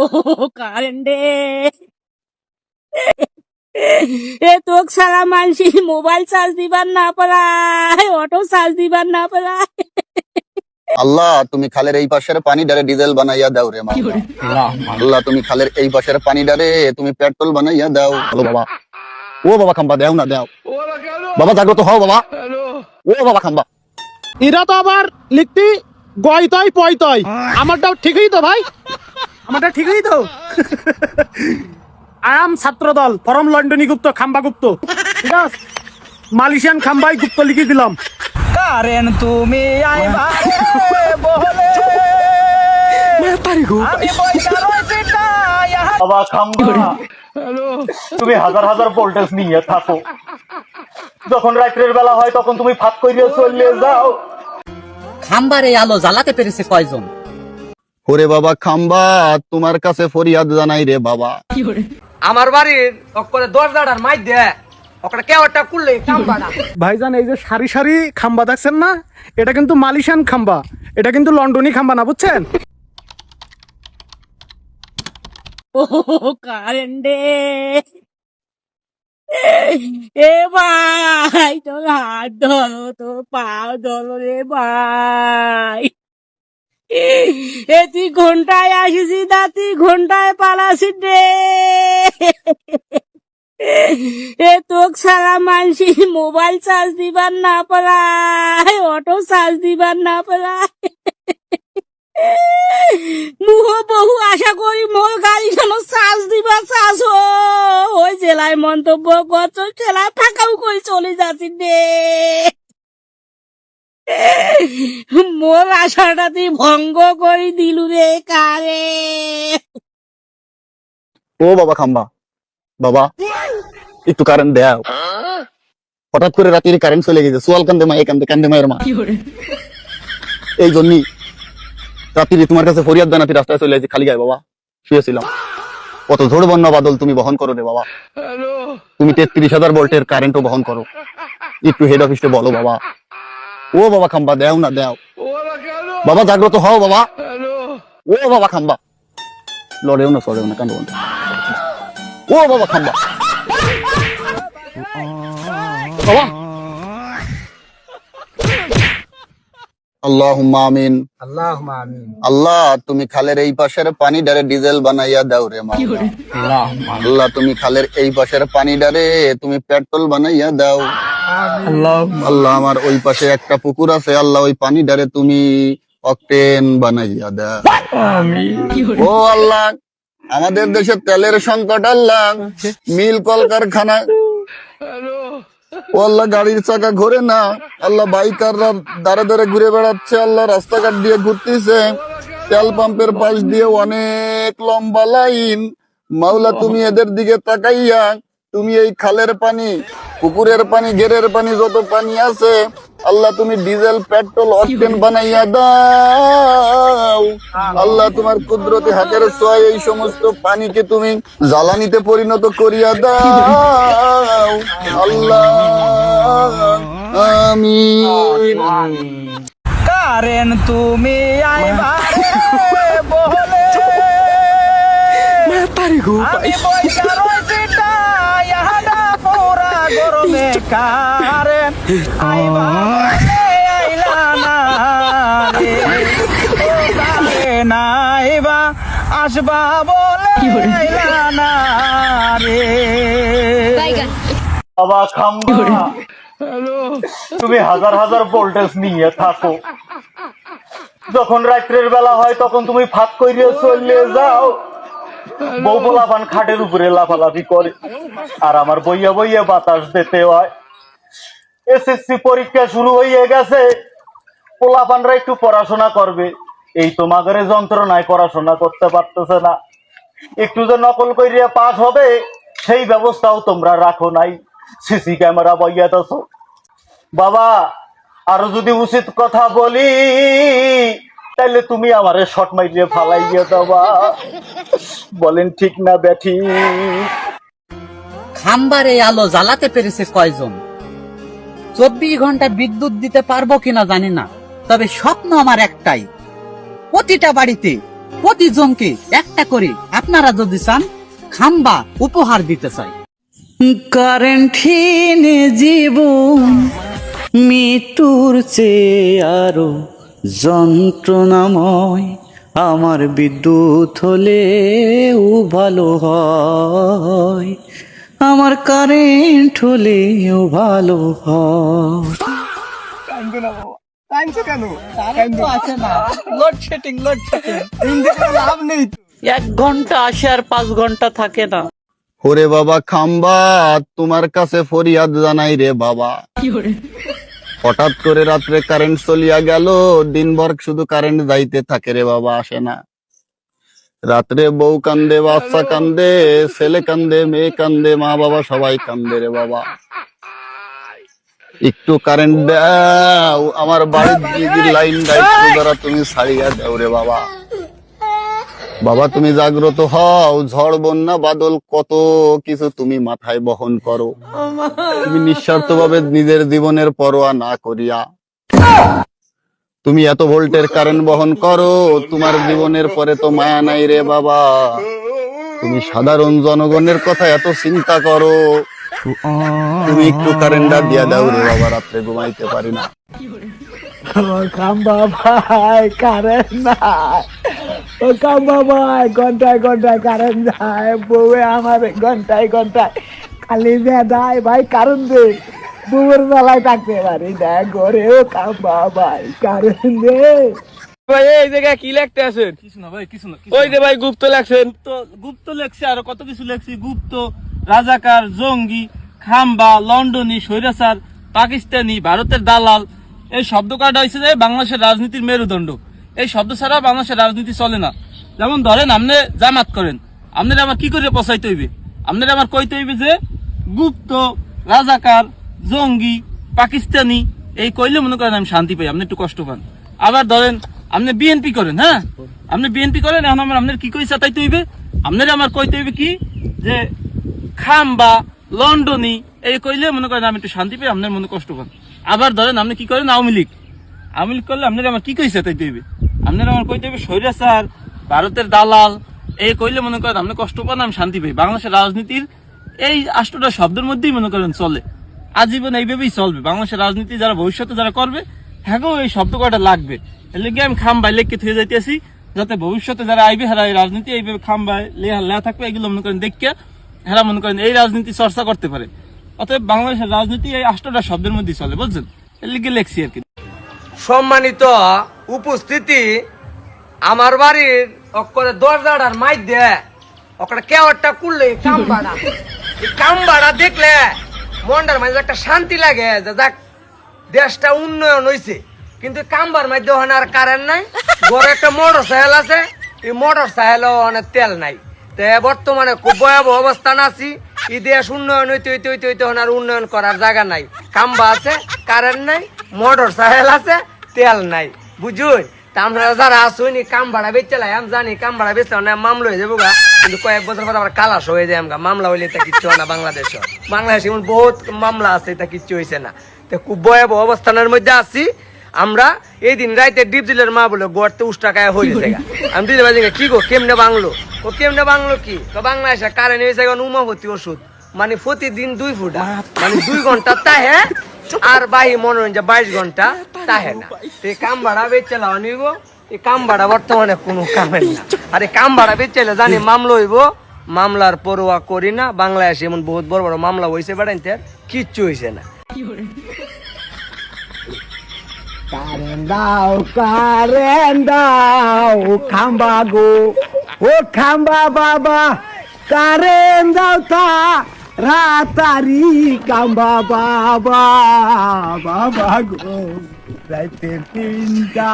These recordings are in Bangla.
ও কারেন্ট রে এ তোক সারা মানসি মোবাইল চার্জ দিবার না পারায় অটো চার্জ দিবার না পারায় আল্লাহ তুমি খালের এই পাশের পানি ডারে ডিজেল বানাইয়া দাও রে মাওলা। আল্লাহ তুমি খালের এই পাশের পানি ডারে তুমি পেট্রোল বানাইয়া দাও। হ্যালো বাবা, ও বাবা খাম্বা দেও না দেও বাবা, জাগ্রত হও বাবা, ও বাবা খাম্বা। এরা তো আবার লিখতি গয়তয় পয়তয়, আমারটাও ঠিকই তো ভাই, আমারটা ঠিকই তো। আয়াম ছাত্র দল ফরম লন্ডনী গুপ্ত খাম্বা গুপ্ত, ঠিক আছে, মালয়েশিয়ান খাম্বাই গুপ্ত লিখে দিলাম। কারেন তুমি আইবা রে বলে আমি পয়সা রইছি না বাবা খাম্বা, তুমি হাজার হাজার ভোল্টেজ নিয়ে থাকো, যখন রাত্রের বেলা হয় তখন তুমি ফাঁক করিয়ে চলে যাও। খাম্বারে আলো জ্বালাতে পেরেছে কয়জন? ওরে বাবা খাম্বা, তোমার কাছে ফরিয়াদ জানাই রে বাবা। আমার বাড়ির ওপরে দরজাটার মাই দে ওটা কেওটা করলে খাম্বাটা। ভাইজান এই যে সারি সারি খাম্বা দেখছেন না, এটা কিন্তু মালয়েশিয়ান খাম্বা, এটা কিন্তু লন্ডনী খাম্বা না, বুঝছেন? ও কারেন্ট রে এ ভাই তোর হাত ধরো, তোর পাও ধরো রে ভাই। এ তুই ঘন্টায় আসিস না, তুই ঘন্টায় পালাসিস রে। এ তোক সারা মানসি মোবাইল চার্জ দিবার না পারায় অটো চার্জ দিবার না পারায় মুহ বহু আশা করি মোর গাড়ি যেন চার্জ দিবা চার্জ ওই জেলায় মন্তব্য করছো, জেলায় ফাঁকাও করে চলে যাচ্ছি রে। মোর আশাটা তুই ভঙ্গ করে দিলু রে কারে। ও বাবা খাম্বা, বাবা একটু কারেন্ট দেও, হঠাৎ করে রাত্রি কারেন্ট চলে গেছে, সোয়াল কান্দে মা কান্দে মায়ের মা, এই জন্যই রাত্রি তোমার কাছে ফরিয়াদ জানাতে রাস্তায় চলে আসি, খালি গায়ে বাবা শুয়েছিলাম। কত ঝোড় বন্যা বাদল তুমি বহন করো রে বাবা, তুমি 33,000 ভোল্টের কারেন্টও বহন করো, একটু হেড অফিসে বলো বাবা। ও বাবা খাম্বা দেও না দেও বাবা, জাগ্রত হও বাবা, ও বাবা খাম্বা, লড়েও না সরেও না কান্দো না, ও বাবা খাম্বা বাবা। আল্লাহুম্মা আমিন। আল্লাহুম্মা আমিন। আল্লাহ তুমি খালের এই পাশের পানি ডারে ডিজেল বানাইয়া দাও রে মাওলা। আল্লাহ তুমি খালের এই পাশের পানি ডারে তুমি পেট্রোল বানাইয়া দাও। আল্লাহ আমার ওই পাশে একটা পুকুর আছে, আল্লাহ ওই পানি ডারে তুমি অকটেন বানাইয়া দাও। ও আল্লাহ আমাদের দেশে তেলের সংকট, আল্লাহ মিল কলকারখানা, ও আল্লাহ গাড়ির চাকা ঘোরে না, আল্লাহ বাইকাররা দাঁড়ে দাঁড়ে ঘুরে বেড়াচ্ছে, আল্লাহ রাস্তাঘাট দিয়ে ঘুরতেছে, তেল পাম্পের পাশ দিয়ে অনেক লম্বা লাইন, মাওলা তুমি এদের দিকে তাকাইয়া তুমি এই খালের পানি, পুকুরের পানি, ঘেরের পানি, যত পানি আছে আল্লাহ তুমি ডিজেল পেট্রোল অকটেন বানাইয়া দাও। আল্লাহ তোমার কুদরতি হাতের ছোঁয়ায় এই সমস্ত পানিকে তুমি জ্বালানিতে পরিণত করিয়া দাও আল্লাহ, আমিন। কারেন তুমি আইবা রে বলে আমি পয়সা রইছি না ইহাডা পুরা গরমে কারেন আইবা রে আইলা না রে ও কারেন আইবা আসবা বলে আইলা না রে। বাবা খাম্বা, তুমি হাজার হাজার ভোল্টেজ নিয়ে থাকো, যখন রাত্রের বেলা হয় তখন তুমি ফাঁক করিয়ে চলে যাও। বউ পোলাপান খাটের উপরে লাফালাফি করে, আর আমার বইয়া বইয়া বাতাস দিতে হয়। এসএসসি পরীক্ষা শুরু হয়ে গেছে, পোলাপানরা একটু পড়াশোনা করবে, এই তোমাদের যন্ত্রণায় পড়াশোনা করতে পারতেছে না, একটু যে নকল করিয়া পাস হবে সেই ব্যবস্থাও তোমরা রাখো নাই, সিসি ক্যামেরা বইয়াতেছ। বাবা আরো যদি উচিত কথা বলি তাইলে তুমি আমারে শর্ট মাইরিয়ে ফালাইয়া দেবা, বলেন ঠিক না বেঠি? খাম্বারে আলো জ্বালাতে পেরেছে কয়জন? 24 ঘন্টা বিদ্যুৎ দিতে পারবো কিনা জানি না, তবে স্বপ্ন আমার একটাই, প্রতিটা বাড়িতে প্রতিজনকে একটা করে আপনারা যদি চান খাম্বা উপহার দিতে চাই। কারেন্টহীন জীবন মৃত্যুর চেয়ে আরো যন্ত্রণাময়, আমার বিদ্যুৎ হলেও ভালো হয়, আমার কারেন্ট হলেও ভালো হয়। এক ঘন্টা আসে আর 5 ঘন্টা থাকে না। ওরে বাবা খাম্বা, তোমার কাছে ফরিয়াদ জানাই রে বাবা। হঠাৎ করে রাত্রে কারেন্ট চলিয়া গেল, দিনভর শুধু কারেন্ট যাইতে থাকে রে বাবা, আসে না। রাত্রে বউ কান্দে, বাচ্চা কান্দে, ছেলে কান্দে, মেয়ে কান্দে, মা বাবা সবাই কান্দে রে বাবা। একটু কারেন্ট দাও, আমার বাড়ির দিদির লাইন দায়িত্ব দ্বারা তুমি ছাড়িয়া দাও রে বাবা। বাবা তুমি জাগ্রত হও, ঝড় বন্যা বাদল কত কিছু তুমি মাথায় বহন করো, তুমি নিঃস্বার্থভাবে নিজের জীবনের পরোয়া না করিয়া তুমি এত ভোল্টের কারেন্ট বহন করো, তোমার জীবনের পরে তো মায়া নাই রে বাবা। তুমি সাধারণ জনগণের কথা এত চিন্তা করো, তুমি একটু কারেন্টটা দিয়া দাও রে বাবা, রাত্রে ঘুমাইতে পারি না। খাম্বা ভাই কারেন্ট নাই, ও খাম্বা ভাই ঘন্টায় ঘন্টায় কারেন্ট যায়, বউয়ে আমার ঘন্টায় ঘন্টায় খালি বেদায় ভাই কারেন্ট দে, বউয়ের বেলায় থাকতে পারি না ঘরে, ও খাম্বা ভাই কারেন্ট দে। ভাই এই জায়গায় কি লিখতে আছেন? কিছু না ভাই, কিছু না। ওই যে ভাই গুপ্ত লেখছেন। গুপ্ত লেখছে, আরো কত কিছু লেখছি। গুপ্ত, রাজাকার, জঙ্গি, খাম্বা, লন্ডনী, স্বৈরাচার, পাকিস্তানি, ভারতের দালাল, এই শব্দ কাটা হয়েছে যে বাংলাদেশের রাজনীতির মেরুদণ্ড। এই শব্দ ছাড়া বাংলাদেশের রাজনীতি চলে না। যেমন ধরেন আপনি জামাত করেন, আপনারা আমার কি করে পচাইতে হইবে? আপনারা আমার কইতে হইবে যে গুপ্ত, রাজাকার, জঙ্গি, পাকিস্তানি এই কইলে মনে করেন আমি শান্তি পাই, আপনি একটু কষ্ট পান। আবার ধরেন আপনি বিএনপি করেন, হ্যাঁ আপনি বিএনপি করেন, এখন আমার আপনার কি কই চাতাইতে হইবে? আপনারা আমার কইতে হইবে কি যে খাম্বা, লন্ডনী এই কইলে মনে করেন আমি একটু শান্তি পাই, আপনার মনে কষ্ট পান। আবার ধরেন আপনি কি করেন আওয়ামী লীগ করলে আপনারা আমার কি কইছে তাইতে হইবে? আপনারা আমার কইতে হইবে স্বৈরাচার, ভারতের দালাল এই কইলে মনে করেন আপনি কষ্ট পান, আমি শান্তি পাই। বাংলাদেশের রাজনীতির এই 8টা শব্দের মধ্যেই মনে করেন চলে, আজীবন এইভাবেই চলবে। বাংলাদেশের রাজনীতি যারা ভবিষ্যতে যারা করবে, হ্যাঁ এই শব্দ কয়টা লাগবে। এর লেগে আমি খাম্বাই লেখকে থুয়ে যাইতেছি, যাতে ভবিষ্যতে যারা আইবে হেরা এই রাজনীতি এইভাবে খাম্বাই লেখা থাকবে, এগুলো মনে করেন দেখে হেরা মনে করেন এই রাজনীতি চর্চা করতে পারে। অতএব বাংলাদেশের রাজনীতি এই 8টা শব্দের মধ্যেই চলে, বুঝছেন? এর লেগে লেখছি আর কি। সম্মানিত উপস্থিতি, আমার বাড়ির অক্ষরে দরজাটার মাই দে ওখানে কেওয়ারটা করলে কামবাড়া দেখলে মনটার মাঝে একটা শান্তি লাগে যে যাক দেশটা উন্নয়ন হয়েছে। কিন্তু কামবার মধ্যে ওখানে আর কারেন্ট নাই, বড় একটা মোটর সাইকেল আছে, এই মোটর সাইকেলও অনেক তেল নাই। তো বর্তমানে খুব ভয়াবহ অবস্থান আছি। এই দেশ উন্নয়ন হইতে হইতে হইতে হইতে আর উন্নয়ন করার জায়গা নাই। কাম্বা আছে, কারেন্ট নাই, মোটর সাইকেল আছে, তেল নাই, বুঝুন? তা আমরা যারা আসুনি কাম ভাড়া বেচলাই, আমি জানি কাম ভাড়া বেচলে না মামলা হয়ে যাবো গা, কিন্তু কয়েক বছর পর আবার কালাস হয়ে যায় আমগা। মামলা হইলে তা কিচ্ছু হয় না। বাংলাদেশে এমন বহুত মামলা আছে, তা কিচ্ছু হয়েছে না। তো খুব ভয়াবহ অবস্থানের মধ্যে আছি আমরা। এই দিন রাইতে ডিপজিলের মা বলে গড়তে উষ্টাকায় হয়ে গেছে। আমি দিলে বাজে কি গো কেমনে বাংলো? ও কেমনে বাংলো কি? তো বাংলাদেশে কারেন্ট হয়েছে উমাপতি ওষুধ, মানে প্রতিদিন 2 ফুটা, মানে 2 ঘন্টা তাহে, আর বাহি মনোরঞ্জন 22 ঘন্টা তাহে না। এই কাম ভাড়া বেচলা নিব, এই কাম ভাড়া বর্তমানে কোনো কামের না। আর এই কাম ভাড়া বেচলে জানি মামলা হইব, মামলার পরোয়া করি না। বাংলাদেশে এমন বহুত বড় বড় মামলা হয়েছে, বেড়াইতে কিচ্ছু হয়েছে না। কারেন্ট দাও খাম্বা গো, ও খাম্বা বাবা কারেন্ট দাও তা রাতারি খাম্বা বাবা, বাবা গো রাইতে 3টা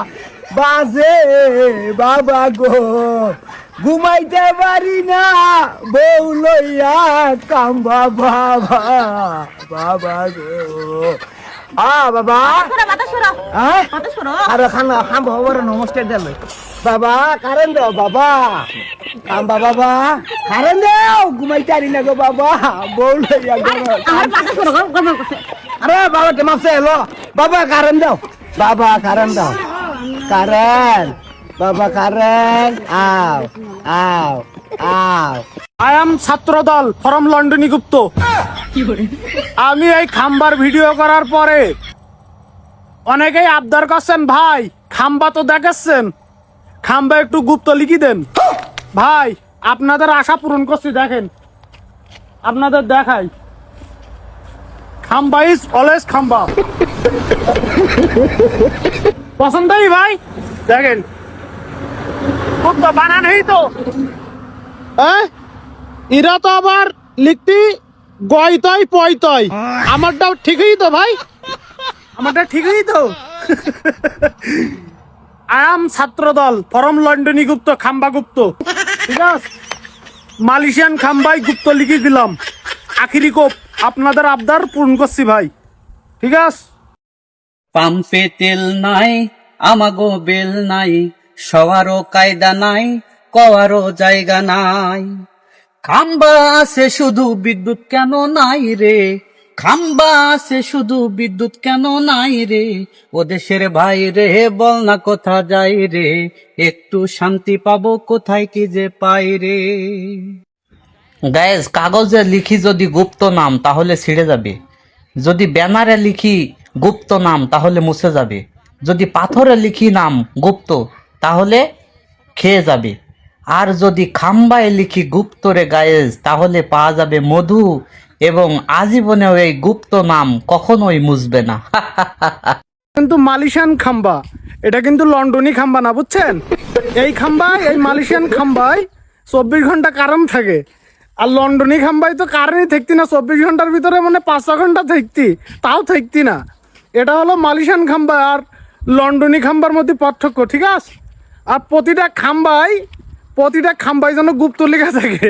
বাজে বাবা গো, ঘুমাইতে পারি না বউ লইয়া খাম্বা বাবা, বাবা গো। বাবা আরে খানা খাম্বা বাবার নমস্কার দিল বাবা, কারেন্ট দাও বাবা, খাম্বা বাবা কারেন্ট দাও, ঘুমাইতে পারি না গো বাবা, বউ লইয়া। আরে বাবা কে মাপছে এলো বাবা, কারেন্ট দাও বাবা, কারেন্ট দাও, কারেন্ট বাবা, কারেন্ট আও আও আই এম ছাত্রদল ফরম লন্ডনী গুপ্ত। আমি এই খাম্বার ভিডিও করার পরে অনেকেই আবদার করছেন, ভাই খাম্বা তো দেখাচ্ছেন, খাম্বা একটু গুপ্ত লিখি দেন। ভাই আপনাদের আশা পূরণ করছি, দেখেন আপনাদের দেখাই, খাম্বা ইজ অলওয়েজ খাম্বা। পছন্দই ভাই, দেখেন গুপ্ত বানানই তো। এরা তো আবার লিখতি গয়তয় পয়তয়, আমারটাও ঠিকই তো ভাই, আমারটা ঠিকই তো। আয়াম ছাত্রদল ফরম লন্ডনী গুপ্ত খাম্বা গুপ্ত, ঠিক আছে? মালয়েশিয়ান খাম্বাই গুপ্ত লিখে দিলাম। আখিরি কোপ আপনাদের আবদার পূরণ করছি ভাই, ঠিক আছে? পাম্পে তেল নাই, আমাগো বেল নাই, সবারও কায়দা নাই, কওয়ারও জায়গা নাই। খাম্বা আছে শুধু বিদ্যুৎ কেন নাই রে, খাম্বা আছে শুধু বিদ্যুৎ কেন নাই রে, ও দেশের ভাই রে বল না কোথা যাই রে, একটু শান্তি পাবো কোথায় কি যে পাই রে। গায়েস, কাগজে লিখি যদি গুপ্ত নাম তাহলে ছিঁড়ে যাবে, যদি ব্যানারে লিখি গুপ্ত নাম তাহলে মুছে যাবে, যদি পাথরে লিখি নাম গুপ্ত তাহলে খেয়ে যাবে, আর যদি খাম্বায় লিখি গুপ্ত রে গায়েস তাহলে পাওয়া যাবে মধু, এবং আজীবনেও এই গুপ্ত নাম কখনোই মুছবে না। কিন্তু মালয়েশিয়ান খাম্বা, এটা কিন্তু লন্ডনী খাম্বা না, বুঝছেন? এই খাম্বায়, এই মালয়েশিয়ান খাম্বায় 24 ঘন্টা কারেন্ট থাকে, আর লন্ডনী খাম্বায় তো কারেন্টই থাকতি না, 24 ঘন্টার ভিতরে মানে 5-6 ঘন্টা থাকতি, তাও থাকতি না। এটা হলো মালয়েশিয়ান খাম্বা আর লন্ডনী খাম্বার মধ্যে পার্থক্য, ঠিক আছে? আর প্রতিটা খাম্বায় যেন গুপ্ত লেখা থাকে।